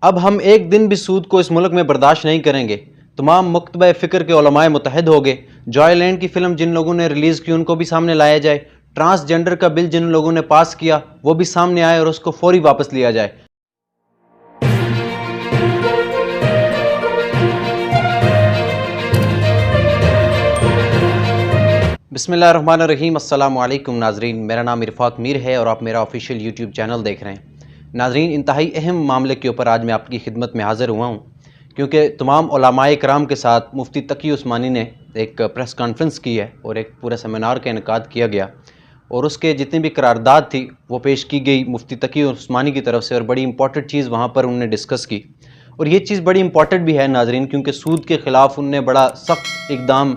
اب ہم ایک دن بھی سود کو اس ملک میں برداشت نہیں کریں گے۔ تمام مکتبہ فکر کے علماء متحد ہو گئے۔ جوائے لینڈ کی فلم جن لوگوں نے ریلیز کی ان کو بھی سامنے لایا جائے۔ ٹرانسجنڈر کا بل جن لوگوں نے پاس کیا وہ بھی سامنے آئے اور اس کو فوری واپس لیا جائے۔ بسم اللہ الرحمن الرحیم۔ السلام علیکم ناظرین، میرا نام ارفاق میر ہے اور آپ میرا آفیشیل یوٹیوب چینل دیکھ رہے ہیں۔ ناظرین، انتہائی اہم معاملے کے اوپر آج میں آپ کی خدمت میں حاضر ہوا ہوں، کیونکہ تمام علماء کرام کے ساتھ مفتی تقی عثمانی نے ایک پریس کانفرنس کی ہے اور ایک پورا سیمینار کا انعقاد کیا گیا، اور اس کے جتنی بھی قرارداد تھی وہ پیش کی گئی مفتی تقی عثمانی کی طرف سے، اور بڑی امپورٹنٹ چیز وہاں پر انہوں نے ڈسکس کی، اور یہ چیز بڑی امپورٹنٹ بھی ہے ناظرین، کیونکہ سود کے خلاف انہوں نے بڑا سخت اقدام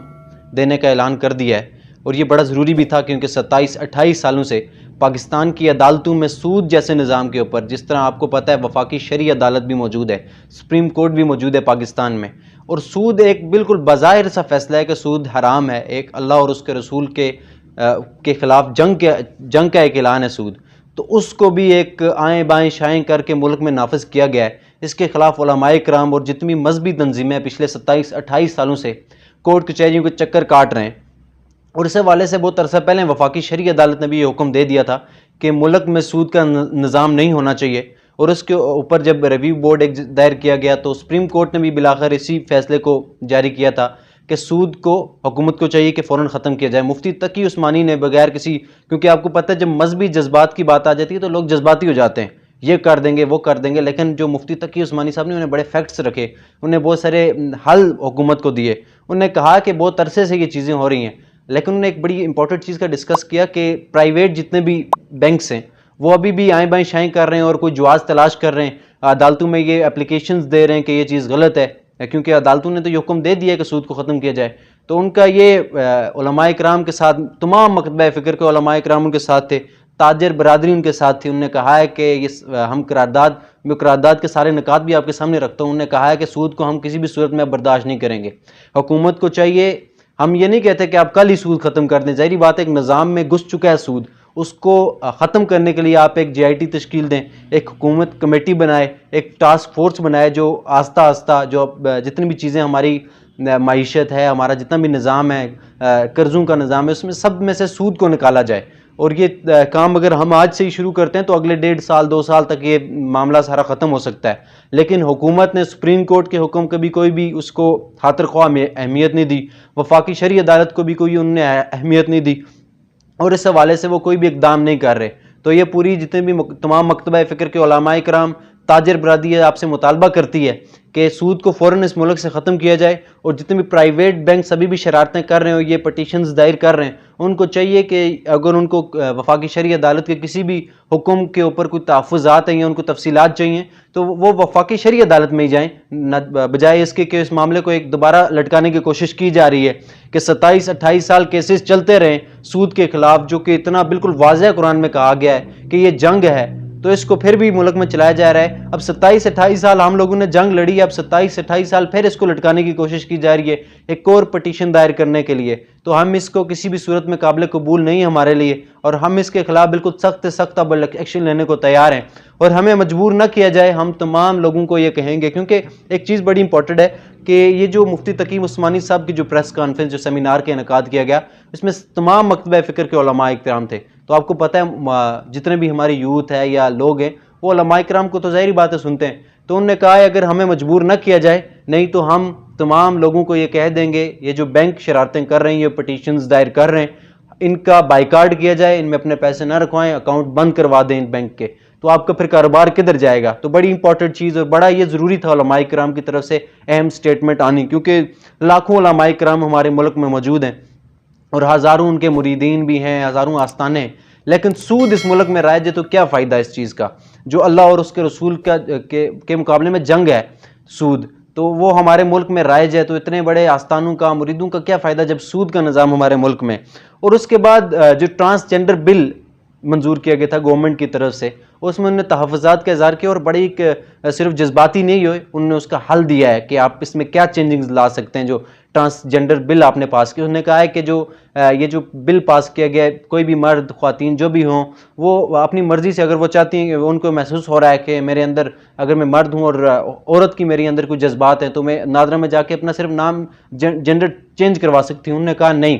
دینے کا اعلان کر دیا ہے، اور یہ بڑا ضروری بھی تھا، کیونکہ 27-28 سالوں سے پاکستان کی عدالتوں میں سود جیسے نظام کے اوپر، جس طرح آپ کو پتہ ہے وفاقی شرعی عدالت بھی موجود ہے، سپریم کورٹ بھی موجود ہے پاکستان میں، اور سود ایک بالکل بظاہر سا فیصلہ ہے کہ سود حرام ہے، ایک اللہ اور اس کے رسول کے خلاف جنگ کا ایک اعلان ہے سود، تو اس کو بھی ایک آئیں بائیں شائیں کر کے ملک میں نافذ کیا گیا ہے۔ اس کے خلاف علماء کرام اور جتنی مذہبی تنظیمیں پچھلے 27-28 سالوں سے کورٹ کچہریوں کے چکر کاٹ رہے ہیں، اور اس حوالے سے بہت عرصہ پہلے وفاقی شرعی عدالت نے بھی یہ حکم دے دیا تھا کہ ملک میں سود کا نظام نہیں ہونا چاہیے، اور اس کے اوپر جب ریویو بورڈ ایک دائر کیا گیا تو سپریم کورٹ نے بھی بالآخر اسی فیصلے کو جاری کیا تھا کہ سود کو حکومت کو چاہیے کہ فوراً ختم کیا جائے۔ مفتی تقی عثمانی نے بغیر کسی، کیونکہ آپ کو پتہ ہے جب مذہبی جذبات کی بات آ جاتی ہے تو لوگ جذباتی ہو جاتے ہیں، یہ کر دیں گے وہ کر دیں گے، لیکن جو مفتی تقی عثمانی صاحب نے انہیں بڑے فیکٹس رکھے، انہوں نے بہت سارے حل حکومت کو دیے، انہوں نے کہا کہ بہت عرصے سے یہ چیزیں ہو رہی ہیں، لیکن انہوں نے ایک بڑی امپورٹنٹ چیز کا ڈسکس کیا کہ پرائیویٹ جتنے بھی بینکس ہیں وہ ابھی بھی آئیں بائیں شائیں کر رہے ہیں اور کوئی جواز تلاش کر رہے ہیں، عدالتوں میں یہ اپلیکیشنز دے رہے ہیں کہ یہ چیز غلط ہے، کیونکہ عدالتوں نے تو یہ حکم دے دیا ہے کہ سود کو ختم کیا جائے۔ تو ان کا یہ علماء کرام کے ساتھ، تمام مکتبہ فکر کے علماء کرام ان کے ساتھ تھے، تاجر برادری ان کے ساتھ تھی، انہوں نے کہا ہے کہ ہم قرارداد کے سارے نکات بھی آپ کے سامنے رکھتا ہوں، انہوں نے کہا ہے کہ سود کو ہم کسی بھی صورت میں برداشت نہیں کریں گے۔ حکومت کو چاہیے، ہم یہ نہیں کہتے کہ آپ کل ہی سود ختم کر دیں، ظاہری بات ہے ایک نظام میں گھس چکا ہے سود، اس کو ختم کرنے کے لیے آپ ایک JIT تشکیل دیں، ایک حکومت کمیٹی بنائے، ایک ٹاسک فورس بنائے جو آہستہ آہستہ جو جتنی بھی چیزیں ہماری معیشت ہے، ہمارا جتنا بھی نظام ہے، قرضوں کا نظام ہے، اس میں سب میں سے سود کو نکالا جائے، اور یہ کام اگر ہم آج سے ہی شروع کرتے ہیں تو اگلے 1.5 سال 2 سال تک یہ معاملہ سارا ختم ہو سکتا ہے، لیکن حکومت نے سپریم کورٹ کے حکم کبھی کوئی بھی اس کو خاطر خواہ اہمیت نہیں دی، وفاقی شرعی عدالت کو بھی کوئی انہوں نے اہمیت نہیں دی، اور اس حوالے سے وہ کوئی بھی اقدام نہیں کر رہے۔ تو یہ پوری جتنے بھی تمام مکتبہ فکر کے علماء کرام، تاجر برادری آپ سے مطالبہ کرتی ہے کہ سود کو فوراً اس ملک سے ختم کیا جائے، اور جتنے بھی پرائیویٹ بینکس ابھی بھی شرارتیں کر رہے ہیں اور یہ پٹیشنز دائر کر رہے ہیں، ان کو چاہیے کہ اگر ان کو وفاقی شرعی عدالت کے کسی بھی حکم کے اوپر کوئی تحفظات ہیں یا ان کو تفصیلات چاہیے تو وہ وفاقی شرعی عدالت میں ہی جائیں، بجائے اس کے کہ اس معاملے کو ایک دوبارہ لٹکانے کی کوشش کی جا رہی ہے کہ 27-28 سال کیسز چلتے رہیں سود کے خلاف، جو کہ اتنا بالکل واضح قرآن میں کہا گیا ہے کہ یہ جنگ ہے، تو اس کو پھر بھی ملک میں چلایا جا رہا ہے۔ اب 27-28 سال ہم لوگوں نے جنگ لڑی ہے، اب 27-28 سال پھر اس کو لٹکانے کی کوشش کی جا رہی ہے ایک اور پٹیشن دائر کرنے کے لیے، تو ہم اس کو کسی بھی صورت میں قابل قبول نہیں ہمارے لیے، اور ہم اس کے خلاف بالکل سخت اب ایکشن لینے کو تیار ہیں، اور ہمیں مجبور نہ کیا جائے، ہم تمام لوگوں کو یہ کہیں گے، کیونکہ ایک چیز بڑی امپورٹنٹ ہے کہ یہ جو مفتی تقی عثمانی صاحب کی جو پریس کانفرنس جو سیمینار کا انعقاد کیا گیا، اس میں تمام مکتبہ فکر کے علماء کرام تھے، تو آپ کو پتہ ہے جتنے بھی ہماری یوتھ ہے یا لوگ ہیں وہ علماء کرام کو تو ظاہری باتیں سنتے ہیں، تو انہوں نے کہا ہے اگر ہمیں مجبور نہ کیا جائے نہیں تو ہم تمام لوگوں کو یہ کہہ دیں گے، یہ جو بینک شرارتیں کر رہے ہیں، یہ پٹیشنز دائر کر رہے ہیں، ان کا بائیکاٹ کیا جائے، ان میں اپنے پیسے نہ رکھوائیں، اکاؤنٹ بند کروا دیں ان بینک کے، تو آپ کا پھر کاروبار کدھر جائے گا؟ تو بڑی امپورٹنٹ چیز اور بڑا یہ ضروری تھا علماء کرام کی طرف سے اہم سٹیٹمنٹ آنی، کیونکہ لاکھوں علماء کرام ہمارے ملک میں موجود ہیں اور ہزاروں ان کے مریدین بھی ہیں، ہزاروں آستانے ہیں، لیکن سود اس ملک میں رائج ہے تو کیا فائدہ اس چیز کا؟ جو اللہ اور اس کے رسول کے مقابلے میں جنگ ہے سود، تو وہ ہمارے ملک میں رائج ہے، تو اتنے بڑے آستانوں کا، مریدوں کا کیا فائدہ جب سود کا نظام ہمارے ملک میں؟ اور اس کے بعد جو ٹرانسجنڈر بل منظور کیا گیا تھا گورنمنٹ کی طرف سے، اس میں انہوں نے تحفظات کا اظہار کیا، اور بڑی صرف جذباتی نہیں ہوئے، انہوں نے اس کا حل دیا ہے کہ آپ اس میں کیا چینجنگز لا سکتے ہیں، جو ٹرانسجنڈر بل آپ نے پاس کیا، انہوں نے کہا ہے کہ یہ جو بل پاس کیا گیا ہے، کوئی بھی مرد خواتین جو بھی ہوں وہ اپنی مرضی سے، اگر وہ چاہتی ہیں، ان کو محسوس ہو رہا ہے کہ میرے اندر، اگر میں مرد ہوں اور عورت کی میری اندر کوئی جذبات ہیں، تو میں نادرا میں جا کے اپنا صرف نام جنڈر چینج کروا سکتی ہوں۔ انہوں نے کہا نہیں،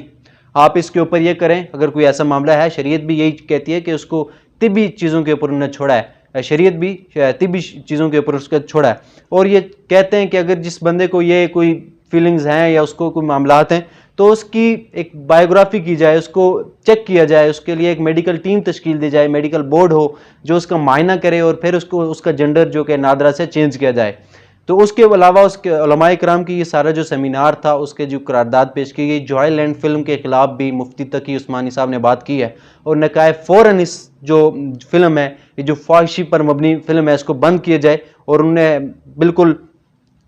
آپ اس کے اوپر یہ کریں، اگر کوئی ایسا معاملہ ہے، شریعت بھی یہی کہتی ہے کہ اس کو طبی چیزوں کے اوپر انہوں نے چھوڑا ہے، شریعت بھی طبی چیزوں کے اوپر اس کا چھوڑا ہے، اور یہ کہتے ہیں کہ اگر جس بندے کو یہ کوئی فیلنگز ہیں یا اس کو کوئی معاملات ہیں تو اس کی ایک بایوگرافی کی جائے، اس کو چیک کیا جائے، اس کے لیے ایک میڈیکل ٹیم تشکیل دی جائے، میڈیکل بورڈ ہو جو اس کا معائنہ کرے، اور پھر اس کا جنڈر جو کہ نادرا سے چینج کیا جائے۔ تو اس کے علاوہ اس کے علماء کرام کی یہ سارا جو سیمینار تھا، اس کے جو قرارداد پیش کی گئی، جوائے لینڈ فلم کے خلاف بھی مفتی تقی عثمانی صاحب نے بات کی ہے، اور نے کہا ہے فوراً اس جو فلم ہے، یہ جو فحاشی پر مبنی فلم ہے، اس کو بند کیا جائے، اور انہوں نے بالکل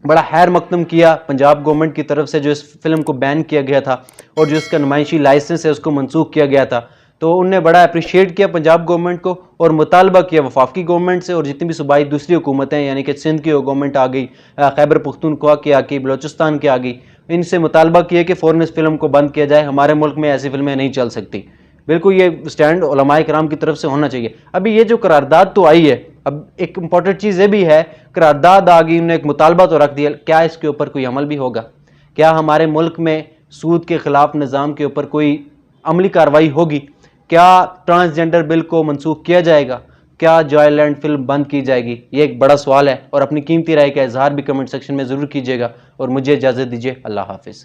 بڑا خیر مقدم کیا پنجاب گورنمنٹ کی طرف سے جو اس فلم کو بین کیا گیا تھا، اور جو اس کا نمائشی لائسنس ہے اس کو منسوخ کیا گیا تھا۔ تو انہوں نے بڑا اپریشیٹ کیا پنجاب گورنمنٹ کو، اور مطالبہ کیا وفاقی گورنمنٹ سے اور جتنی بھی صوبائی دوسری حکومتیں، یعنی کہ سندھ کی گورنمنٹ آ گئی، خیبر پختونخوا کی آ گئی، بلوچستان کی آ گئی، ان سے مطالبہ کیا کہ فوراً اس فلم کو بند کیا جائے، ہمارے ملک میں ایسی فلمیں نہیں چل سکتی۔ بالکل یہ سٹینڈ علماء کرام کی طرف سے ہونا چاہیے۔ ابھی یہ جو قرارداد تو آئی ہے، اب ایک امپورٹنٹ چیز یہ بھی ہے، قرارداد آ گئی، انہوں نے ایک مطالبہ تو رکھ دیا، کیا اس کے اوپر کوئی عمل بھی ہوگا؟ کیا ہمارے ملک میں سود کے خلاف نظام کے اوپر کوئی عملی کارروائی ہوگی؟ کیا ٹرانسجنڈر بل کو منسوخ کیا جائے گا؟ کیا جوائے لینڈ فلم بند کی جائے گی؟ یہ ایک بڑا سوال ہے، اور اپنی قیمتی رائے کا اظہار بھی کمنٹ سیکشن میں ضرور کیجیے گا، اور مجھے اجازت دیجیے، اللہ حافظ۔